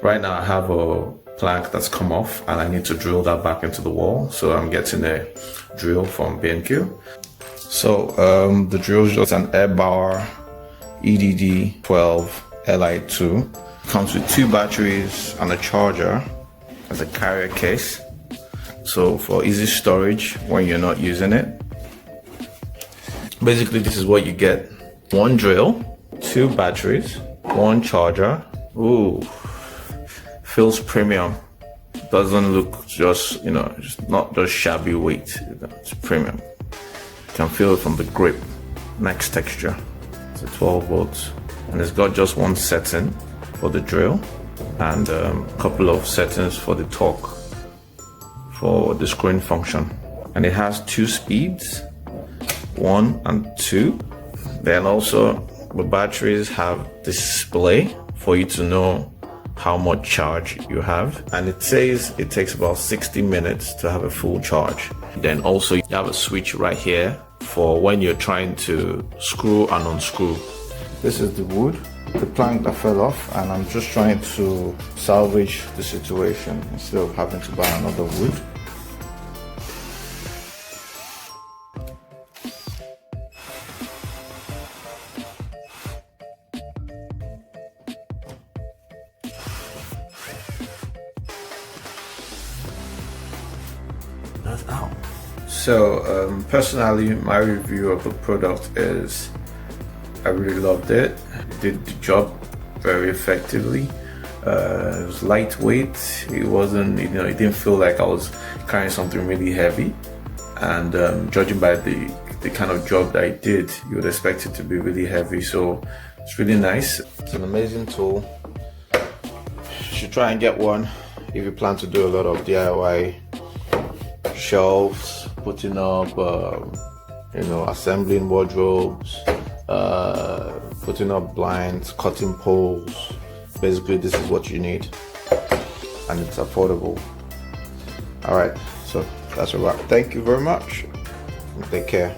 Right now I have a plank that's come off and I need to drill that back into the wall. So I'm getting a drill from B&Q. So the drill is just an Erbauer EDD12-Li-2. Comes with 2 batteries and a charger as a carrier case. So for easy storage when you're not using it. Basically this is what you get. 1 drill, 2 batteries, 1 charger. Ooh, feels premium. Doesn't look just, just not just shabby weight. It's premium. You can feel it from the grip. Nice texture. It's a 12 volts and it's got just 1 setting for the drill and a couple of settings for the torque for the screwing function. And it has 2 speeds, 1 and 2. Then also the batteries have display for you to know how much charge you have, and it says it takes about 60 minutes to have a full charge. Then also you have a switch right here for when you're trying to screw and unscrew. This is the wood, the plank that fell off, and I'm just trying to salvage the situation instead of having to buy another wood. That's out. So personally, my review of the product is I really loved it. It did the job very effectively. It was lightweight. It wasn't, it didn't feel like I was carrying something really heavy. And judging by the kind of job that I did, you would expect it to be really heavy. So it's really nice. It's an amazing tool. You should try and get one if you plan to do a lot of DIY shelves, putting up, assembling wardrobes, putting up blinds, cutting poles. Basically, this is what you need, and it's affordable. All right, so that's a wrap. Thank you very much. Take care.